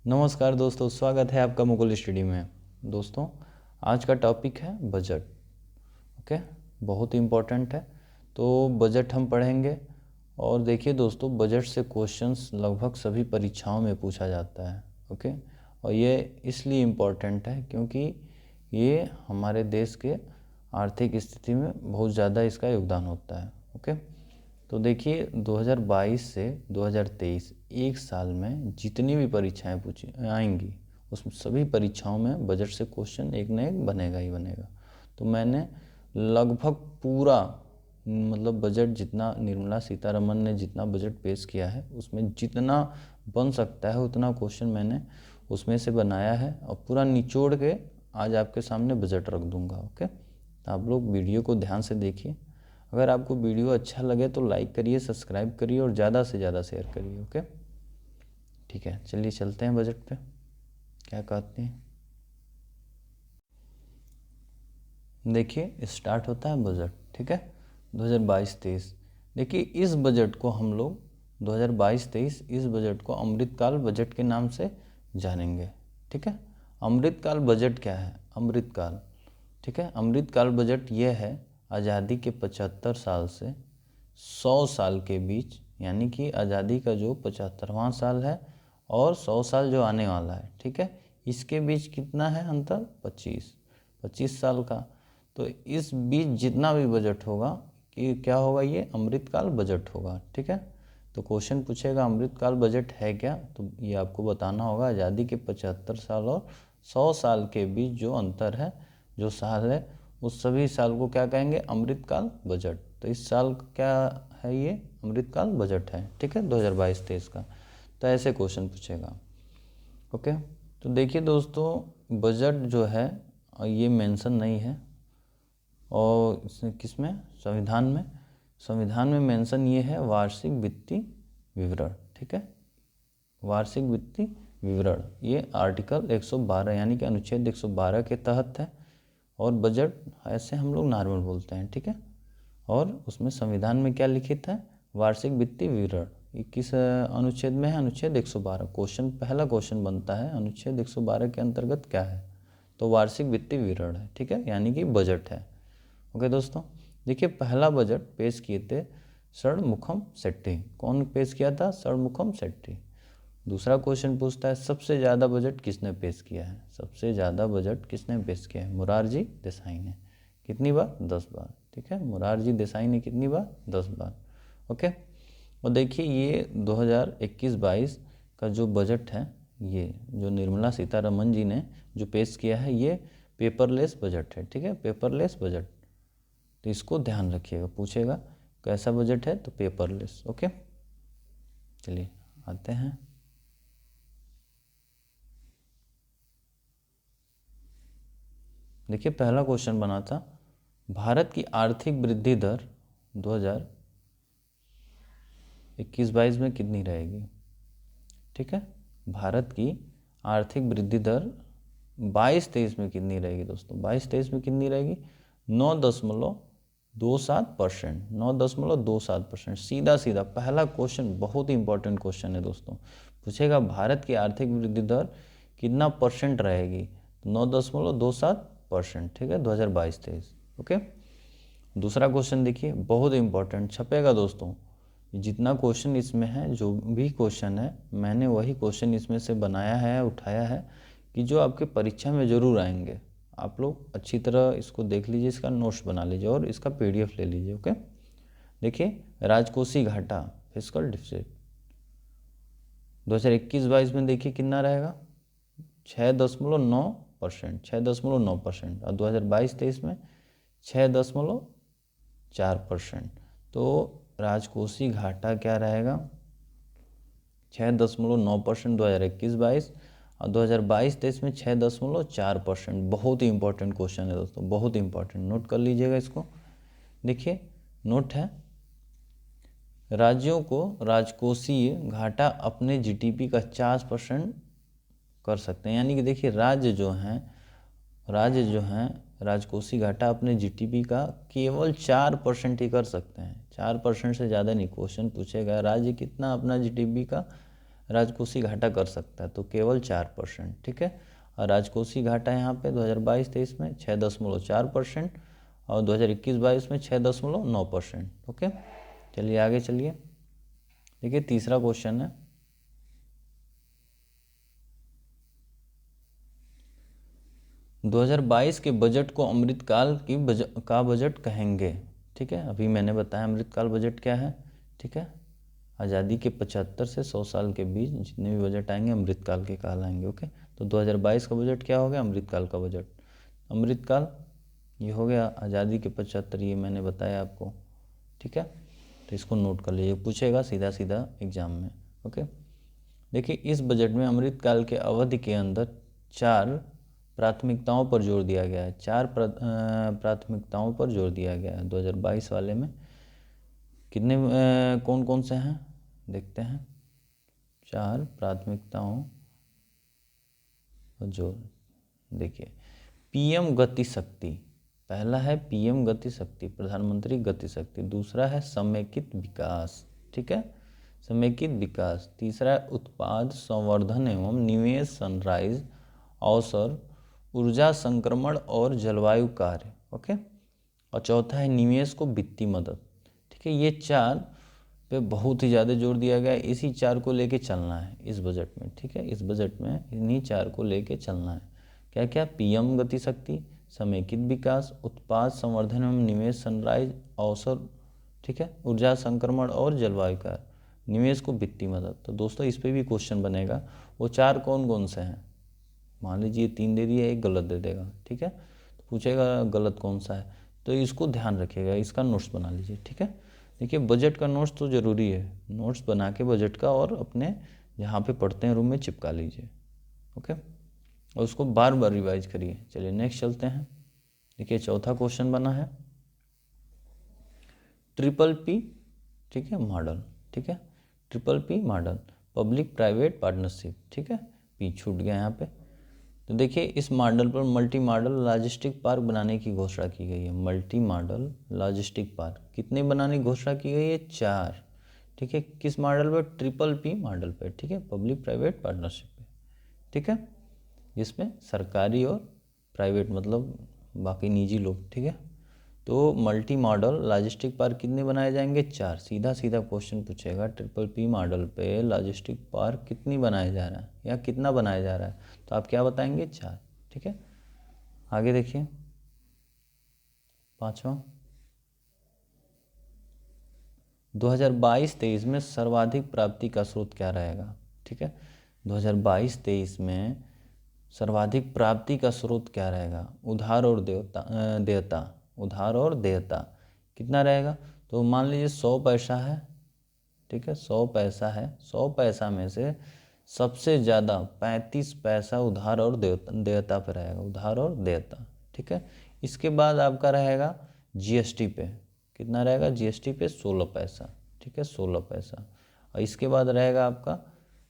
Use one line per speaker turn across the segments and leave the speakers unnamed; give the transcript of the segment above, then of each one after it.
नमस्कार दोस्तों, स्वागत है आपका मुकुल स्टडी में। दोस्तों, आज का टॉपिक है बजट। ओके, बहुत ही इम्पोर्टेंट है। तो बजट हम पढ़ेंगे। और देखिए दोस्तों, बजट से क्वेश्चंस लगभग सभी परीक्षाओं में पूछा जाता है। ओके, और ये इसलिए इम्पोर्टेंट है क्योंकि ये हमारे देश के आर्थिक स्थिति में बहुत ज़्यादा इसका योगदान होता है। ओके, तो देखिए 2022 से 2023 एक साल में जितनी भी परीक्षाएं पूछी आएंगी उसमें सभी परीक्षाओं में बजट से क्वेश्चन एक न एक बनेगा ही बनेगा। तो मैंने लगभग पूरा बजट जितना निर्मला सीतारमन ने जितना बजट पेश किया है उसमें जितना बन सकता है उतना क्वेश्चन मैंने उसमें से बनाया है और पूरा निचोड़ के आज आपके सामने बजट रख दूंगा। ओके, तो आप लोग वीडियो को ध्यान से देखिए। अगर आपको वीडियो अच्छा लगे तो लाइक करिए, सब्सक्राइब करिए और ज़्यादा से ज़्यादा शेयर करिए। ओके, ठीक है, चलिए चलते हैं बजट पे। क्या कहते हैं, देखिए स्टार्ट होता है बजट। ठीक है, 2022-23। देखिए इस बजट को हम लोग 2022-23 इस बजट को अमृतकाल बजट के नाम से जानेंगे। ठीक है, अमृतकाल बजट क्या है? अमृतकाल, ठीक है, अमृतकाल बजट ये है आज़ादी के 75 साल से 100 साल के बीच, यानी कि आज़ादी का जो 75वां साल है और 100 साल जो आने वाला है, ठीक है, इसके बीच कितना है अंतर? 25 साल का। तो इस बीच जितना भी बजट होगा कि क्या होगा, ये अमृतकाल बजट होगा। ठीक है, तो क्वेश्चन पूछेगा अमृतकाल बजट है क्या, तो ये आपको बताना होगा आज़ादी के 75 साल और 100 साल के बीच जो अंतर है, जो साल है, उस सभी साल को क्या कहेंगे? अमृतकाल बजट। तो इस साल क्या है? ये अमृतकाल बजट है। ठीक है, 2022-23 का। तो ऐसे क्वेश्चन पूछेगा। ओके, तो देखिए दोस्तों, बजट जो है ये मेंशन नहीं है और किसमें? संविधान में मेंशन ये है वार्षिक वित्तीय विवरण। ठीक है, वार्षिक वित्तीय विवरण ये आर्टिकल 112 यानी कि अनुच्छेद 112 के तहत है। और बजट ऐसे हम लोग नॉर्मल बोलते हैं। ठीक है, और उसमें संविधान में क्या लिखित है? वार्षिक वित्तीय विवरण। ये किस अनुच्छेद में है? अनुच्छेद 112। क्वेश्चन, पहला क्वेश्चन बनता है अनुच्छेद 112 के अंतर्गत क्या है? तो वार्षिक वित्तीय विवरण है। ठीक है, यानी कि बजट है। ओके दोस्तों, देखिए पहला बजट पेश किए थे षणमुखम शेट्टी। कौन पेश किया था? षणमुखम शेट्टी। दूसरा क्वेश्चन पूछता है सबसे ज़्यादा बजट किसने पेश किया है? सबसे ज़्यादा बजट किसने पेश किया है? मोरारजी देसाई ने। कितनी बार? 10 बार। ठीक है, मोरारजी देसाई ने कितनी बार? 10 बार। ओके, और देखिए ये 2021-22 का जो बजट है, ये जो निर्मला सीतारमन जी ने जो पेश किया है, ये पेपरलेस बजट है। ठीक है, पेपरलेस बजट। तो इसको ध्यान रखिएगा, पूछेगा कैसा बजट है, तो पेपरलेस। ओके, चलिए आते हैं। देखिए पहला क्वेश्चन बना था भारत की आर्थिक वृद्धि दर 2021-22 में कितनी रहेगी? ठीक है, भारत की आर्थिक वृद्धि दर 22-23 में कितनी रहेगी दोस्तों? 22-23 में कितनी रहेगी? 9.27%। 9.27%। सीधा सीधा पहला क्वेश्चन बहुत ही इंपॉर्टेंट क्वेश्चन है दोस्तों। पूछेगा भारत की आर्थिक वृद्धि दर कितना परसेंट रहेगी? 9.27%। ठीक है, 2022-23। ओके, दूसरा क्वेश्चन देखिए, बहुत इंपॉर्टेंट छपेगा दोस्तों। जितना क्वेश्चन इसमें है, जो भी क्वेश्चन है, मैंने वही क्वेश्चन इसमें से बनाया है, उठाया है कि जो आपके परीक्षा में ज़रूर आएंगे। आप लोग अच्छी तरह इसको देख लीजिए, इसका नोट्स बना लीजिए और इसका PDF ले लीजिए। ओके, देखिए राजकोषीय घाटा, फिस्कल डिफिसिट 2021-22 में देखिए कितना रहेगा? 6.9%। 6.9%। और 2022-23 में 6.4%। तो राजकोषीय घाटा क्या रहेगा? 6.9% 2021-22 और 2022-23 में 6.4%। बहुत ही इंपॉर्टेंट क्वेश्चन है दोस्तों, बहुत ही इंपॉर्टेंट। नोट कर लीजिएगा इसको। देखिए नोट है, राज्यों को राजकोषीय घाटा अपने GDP का 50% कर सकते हैं। यानी कि देखिए राज्य जो हैं राजकोषीय घाटा अपने GDP का केवल 4% ही कर सकते हैं। 4% से ज़्यादा नहीं। क्वेश्चन पूछेगा राज्य कितना अपना GDP का राजकोषीय घाटा कर सकता है, तो केवल 4%, ठीक है। और राजकोषीय घाटा यहाँ पे 2022-23 में 6.4% और 2021-22 में 6.9%, ओके। चलिए आगे चलिए। देखिए तीसरा क्वेश्चन है, – 2022 के बजट को अमृतकाल का बजट कहेंगे, ठीक है। अभी मैंने बताया अमृतकाल बजट क्या है, ठीक है। आज़ादी के 75 से 100 साल के बीच जितने भी बजट आएंगे अमृतकाल के कहलाएंगे, ओके। तो 2022 का बजट क्या हो गया, अमृतकाल का बजट। अमृतकाल ये हो गया आज़ादी के 75, ये मैंने बताया आपको, ठीक है। तो इसको नोट कर लीजिए, पूछेगा सीधा सीधा एग्जाम में, ओके। देखिए इस बजट में अमृतकाल के अवधि के अंदर 4 प्राथमिकताओं पर जोर दिया गया है, 4 प्राथमिकताओं पर जोर दिया गया है 2022 वाले में। कितने कौन कौन से हैं देखते हैं, 4 प्राथमिकताओं पर जोर। देखिए पीएम गति शक्ति, पहला है पीएम गति शक्ति, प्रधानमंत्री गति शक्ति। दूसरा है समेकित विकास, ठीक है, समेकित विकास। तीसरा है उत्पाद संवर्धन एवं निवेश, सनराइज अवसर, ऊर्जा संक्रमण और जलवायु कार्य, ओके। और चौथा है निवेश को वित्तीय मदद, ठीक है। ये 4 पे बहुत ही ज़्यादा जोर दिया गया है, इसी 4 को लेके चलना है इस बजट में, ठीक है। इस बजट में इन्हीं 4 को लेके चलना है। क्या क्या, पीएम गति शक्ति, समेकित विकास, उत्पाद संवर्धन एवं निवेश, सनराइज अवसर, ठीक है, ऊर्जा संक्रमण और जलवायु कार्य, निवेश को वित्तीय मदद। तो दोस्तों इस पे भी क्वेश्चन बनेगा, वो 4 कौन कौन से हैं। मान लीजिए 3 दे दिया, 1 गलत दे देगा, ठीक है। तो पूछेगा गलत कौन सा है, तो इसको ध्यान रखिएगा, इसका नोट्स बना लीजिए, ठीक है। देखिए बजट का नोट्स तो ज़रूरी है, नोट्स बना के बजट का और अपने जहाँ पे पढ़ते हैं रूम में चिपका लीजिए, ओके। और उसको बार बार रिवाइज करिए। चलिए नेक्स्ट चलते हैं। देखिए चौथा क्वेश्चन बना है PPP, ठीक है, मॉडल, ठीक है, PPP model, public private partnership, ठीक है। पी छूट गया यहाँ पे। तो देखिए इस मॉडल पर मल्टी मॉडल लॉजिस्टिक पार्क बनाने की घोषणा की गई है। मल्टी मॉडल लॉजिस्टिक पार्क कितने बनाने की घोषणा की गई है, 4, ठीक है। किस मॉडल पर, PPP मॉडल पर, ठीक है, पब्लिक प्राइवेट पार्टनरशिप पे, ठीक है। जिसमें सरकारी और प्राइवेट मतलब बाकी निजी लोग, ठीक है। तो मल्टी मॉडल लॉजिस्टिक पार्क कितने बनाए जाएंगे, 4। सीधा सीधा क्वेश्चन पूछेगा PPP मॉडल पे लॉजिस्टिक पार्क कितनी बनाया जा रहा है या कितना बनाया जा रहा है, तो आप क्या बताएंगे, 4, ठीक है। आगे देखिए पांचवा, 2022-23 में सर्वाधिक प्राप्ति का स्रोत क्या रहेगा, ठीक है। 2022-23 में सर्वाधिक प्राप्ति का स्रोत क्या रहेगा, उधार और देयता, उधार और देयता कितना रहेगा। तो मान लीजिए 100 पैसा है, ठीक है, 100 पैसा है, 100 पैसा में से सबसे ज़्यादा 35 पैसा उधार और देयता पे रहेगा, उधार और देयता, ठीक है। इसके बाद आपका रहेगा जीएसटी पे, कितना रहेगा, जीएसटी पे 16 पैसा, ठीक है, 16 पैसा। और इसके बाद रहेगा आपका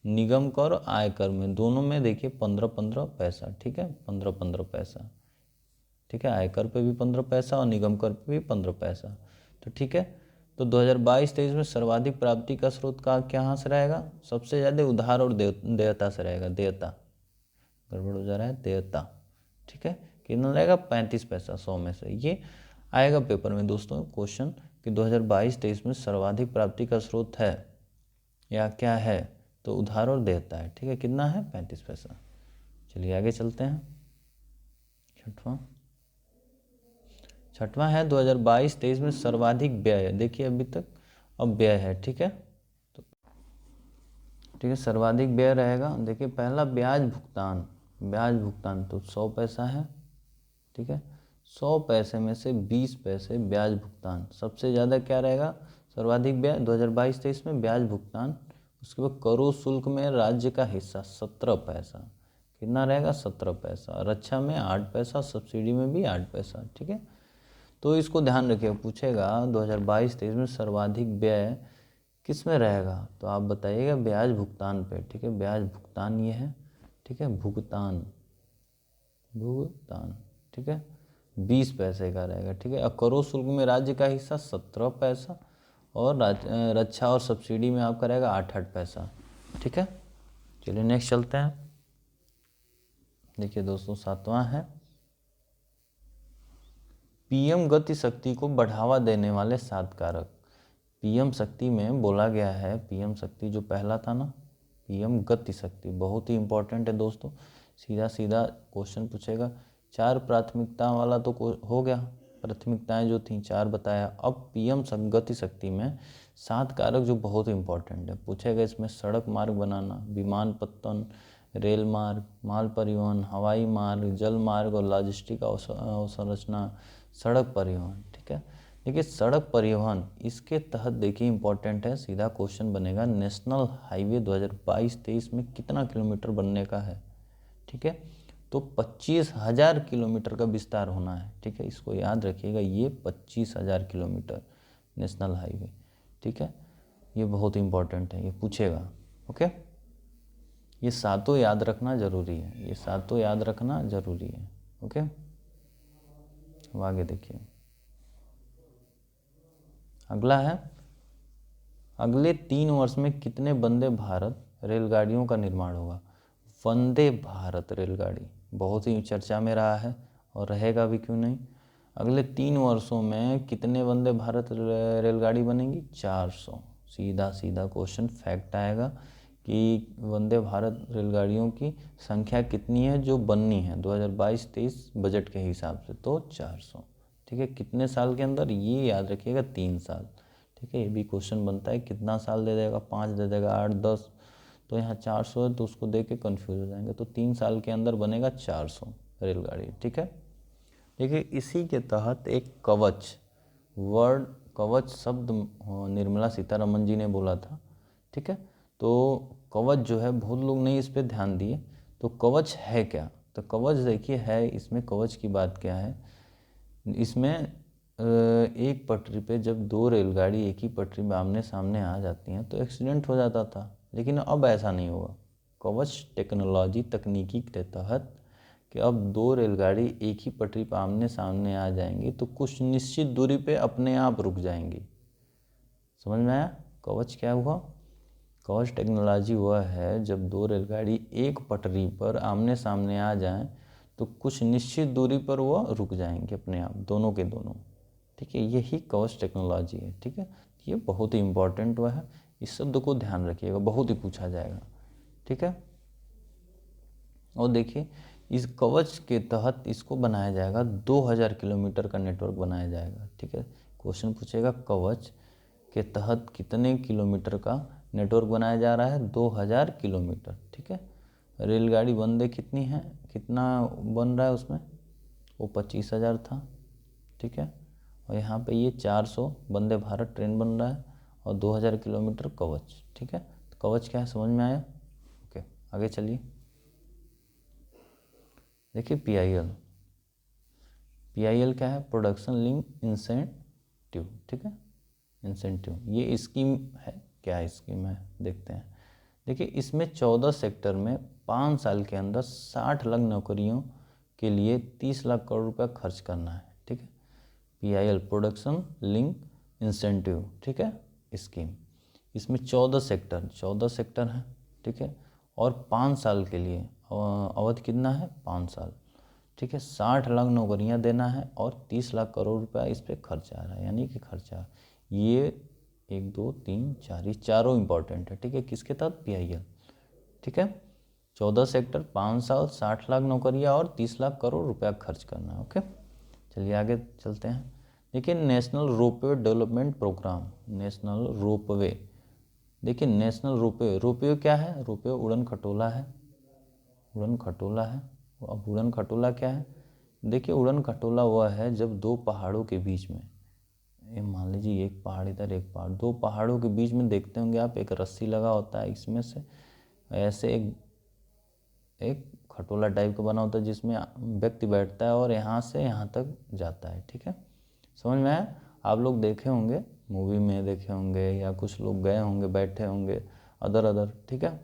निगम कर और आयकर में, दोनों में देखिए 15-15 पैसा, ठीक है, 15-15 पैसा, ठीक है। आयकर पे भी 15 पैसा और निगम कर पे भी 15 पैसा, तो ठीक है। तो 2022-23 में सर्वाधिक प्राप्ति का स्रोत का कहाँ से रहेगा, सबसे ज़्यादा उधार और देयता से रहेगा, देयता, गड़बड़ हो जा रहा है, देयता, ठीक है। कितना रहेगा, 35 पैसा 100 में से। ये आएगा पेपर में दोस्तों क्वेश्चन कि 2022-23 में सर्वाधिक प्राप्ति का स्रोत है या क्या है, तो उधार और देयता है, ठीक है। कितना है, 35 पैसा। चलिए आगे चलते हैं। छठवां है 2022-23 में सर्वाधिक व्यय। देखिए अभी तक अब व्यय है, ठीक है, तो ठीक है सर्वाधिक व्यय रहेगा। देखिए पहला ब्याज भुगतान, ब्याज भुगतान तो 100 पैसा है, ठीक है। 100 पैसे में से 20 पैसे ब्याज भुगतान, सबसे ज़्यादा क्या रहेगा, सर्वाधिक व्यय 2022-23 में ब्याज भुगतान। उसके बाद करो शुल्क में राज्य का हिस्सा 17 पैसा, कितना रहेगा, 17 पैसा। रक्षा में 8 पैसा, सब्सिडी में भी 8 पैसा, ठीक है। तो इसको ध्यान रखिए, पूछेगा 2022-23 में सर्वाधिक व्यय किस में रहेगा, तो आप बताइएगा ब्याज भुगतान पे, ठीक है। ब्याज भुगतान ये है, ठीक है, भुगतान, भुगतान, ठीक है, 20 पैसे का रहेगा, ठीक है। और करो शुल्क में राज्य का हिस्सा 17 पैसा और रक्षा और सब्सिडी में आपका रहेगा 8-8 पैसा, ठीक है। चलिए नेक्स्ट चलते हैं। देखिए दोस्तों 7वां है पीएम गति शक्ति को बढ़ावा देने वाले 7 कारक। पीएम शक्ति में बोला गया है, पीएम शक्ति जो पहला था ना, पीएम गति शक्ति बहुत ही इंपॉर्टेंट है दोस्तों, सीधा सीधा क्वेश्चन पूछेगा। 4 प्राथमिकता वाला तो हो गया, प्राथमिकताएं जो थी 4 बताया। अब पीएम गति शक्ति में 7 कारक जो बहुत इंपॉर्टेंट है पूछेगा। इसमें सड़क मार्ग बनाना, विमानपत्तन, रेल मार्ग, माल परिवहन, हवाई मार्ग, जल मार्ग और लॉजिस्टिक अवसंरचना, सड़क परिवहन। ठीक है, देखिए सड़क परिवहन इसके तहत देखिए इंपॉर्टेंट है, सीधा क्वेश्चन बनेगा नेशनल हाईवे 2022-23 में कितना किलोमीटर बनने का है। ठीक है, तो 25,000 किलोमीटर का विस्तार होना है। ठीक है, इसको याद रखिएगा, ये 25,000 किलोमीटर नेशनल हाईवे। ठीक है, ये बहुत इंपॉर्टेंट है, ये पूछेगा। ओके, ये 7 याद रखना जरूरी है, ये 7 याद रखना जरूरी है। ओके, अब आगे देखिए, अगला है अगले 3 वर्ष में कितने वंदे भारत रेलगाड़ियों का निर्माण होगा। वंदे भारत रेलगाड़ी बहुत ही चर्चा में रहा है और रहेगा भी, क्यों नहीं। अगले 3 वर्षों में कितने वंदे भारत रेलगाड़ी बनेंगी, 400। सीधा सीधा क्वेश्चन फैक्ट आएगा कि वंदे भारत रेलगाड़ियों की संख्या कितनी है जो बननी है 2022-23 बजट के हिसाब से, तो 400। ठीक है, कितने साल के अंदर, ये याद रखिएगा 3 साल। ठीक है, ये भी क्वेश्चन बनता है, कितना साल दे देगा, 5 दे देगा, 8, 10, तो यहाँ 400 है तो उसको देख के कन्फ्यूज हो जाएंगे। तो 3 साल के अंदर बनेगा 400 रेलगाड़ी। ठीक है, देखिए इसी के तहत एक कवच, वर्ड कवच शब्द निर्मला सीतारमन जी ने बोला था। ठीक है, तो कवच जो है बहुत लोग नहीं इस पर ध्यान दिए, तो कवच है क्या, तो कवच देखिए है, इसमें कवच की बात क्या है, इसमें एक पटरी पे जब 2 रेलगाड़ी एक ही पटरी में आमने सामने आ जाती हैं तो एक्सीडेंट हो जाता था, लेकिन अब ऐसा नहीं होगा। कवच टेक्नोलॉजी तकनीकी के तहत कि अब 2 रेलगाड़ी एक ही पटरी पर आमने सामने आ जाएंगी तो कुछ निश्चित दूरी पे अपने आप रुक जाएंगी। समझ में आया, कवच क्या हुआ, कवच टेक्नोलॉजी वह है जब 2 रेलगाड़ी एक पटरी पर आमने सामने आ जाएं तो कुछ निश्चित दूरी पर वह रुक जाएंगे अपने आप, दोनों के दोनों। ठीक है, यही कवच टेक्नोलॉजी है। ठीक है, ये बहुत ही इंपॉर्टेंट हुआ है, इस शब्द को ध्यान रखिएगा, बहुत ही पूछा जाएगा। ठीक है, और देखिए इस कवच के तहत इसको बनाया जाएगा 2000 किलोमीटर का नेटवर्क बनाया जाएगा। ठीक है, क्वेश्चन पूछेगा कवच के तहत कितने किलोमीटर का नेटवर्क बनाया जा रहा है, 2000 किलोमीटर। ठीक है, रेलगाड़ी वंदे कितनी है, कितना बन रहा है उसमें, वो 25,000 था। ठीक है, और यहाँ पे ये 400 वंदे भारत ट्रेन बन रहा है और 2000 किलोमीटर कवच। ठीक है, तो कवच क्या है समझ में आया। ओके, आगे चलिए, देखिए PIL, PIL क्या है, प्रोडक्शन लिंक इंसेंटिव। ठीक है, इंसेंटिव ये स्कीम है, क्या स्कीम है देखते हैं। देखिए इसमें 14 सेक्टर में 5 साल के अंदर 60 लाख नौकरियों के लिए 30 लाख करोड़ रुपया खर्च करना है। ठीक है, PIL प्रोडक्शन लिंक इंसेंटिव, ठीक है, स्कीम, इसमें 14 सेक्टर हैं। ठीक है, और 5 साल के लिए अवधि कितना है, 5 साल। ठीक है, 60 लाख नौकरियां देना है और 30 लाख करोड़ रुपया इस पर खर्च आ रहा है, यानी कि खर्चा, ये 1, 2, 3, 4 ये चारों इंपॉर्टेंट है। ठीक है, किसके तहत, PIL। ठीक है, 14 सेक्टर, 5 साल, 60 लाख नौकरियां और 30 लाख करोड़ रुपया खर्च करना है। ओके, चलिए आगे चलते हैं। देखिए national ropeway development programme, national ropeway, देखिए नेशनल रोपवे, रोपवे क्या है, रोपवे उड़न खटोला है, उड़न खटोला है। अब उड़न खटोला क्या है, देखिए उड़न खटोला वह है जब 2 पहाड़ों के बीच में, ये मान लीजिए एक पहाड़ इधर एक पहाड़, 2 पहाड़ों के बीच में देखते होंगे आप, एक रस्सी लगा होता है, इसमें से ऐसे एक खटोला टाइप का बना होता है जिसमें व्यक्ति बैठता है और यहाँ से यहाँ तक जाता है। ठीक है, समझ में आया, आप लोग देखे होंगे, मूवी में देखे होंगे या कुछ लोग गए होंगे, बैठे होंगे अदर। ठीक है,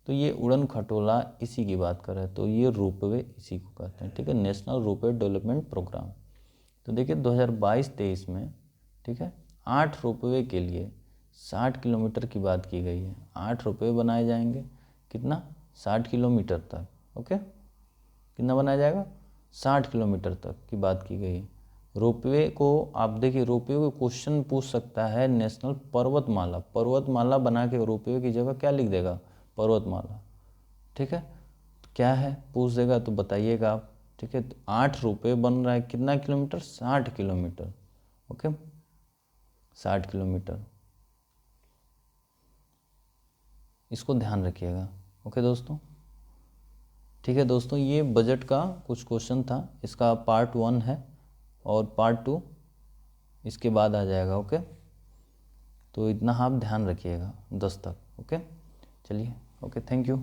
तो ये उड़न खटोला इसी की बात कर रहे हैं, तो ये रोपवे इसी को कहते हैं। ठीक है, नेशनल रोपवे डेवलपमेंट प्रोग्राम। तो देखिए 2022-23 में, ठीक है, 8 रोपवे के लिए 60 किलोमीटर की बात की गई है, 8 रोपवे बनाए जाएंगे, कितना, 60 किलोमीटर तक। ओके, कितना बनाया जाएगा? 60 किलोमीटर तक की बात की गई। रोपवे को आप देखिए, रोपवे को क्वेश्चन पूछ सकता है नेशनल पर्वतमाला, पर्वतमाला बना के रोपवे की जगह क्या लिख देगा? पर्वतमाला। ठीक है, क्या है पूछ देगा तो बताइएगा आप। ठीक है, तो 8 रुपये बन रहा है कितना किलोमीटर? 60 किलोमीटर। ओके, 60 किलोमीटर, इसको ध्यान रखिएगा। ओके दोस्तों, ठीक है दोस्तों, ये बजट का कुछ क्वेश्चन था, इसका पार्ट 1 है और पार्ट 2 इसके बाद आ जाएगा। ओके, तो इतना आप ध्यान रखिएगा 10 तक। ओके, चलिए, ओके, थैंक यू।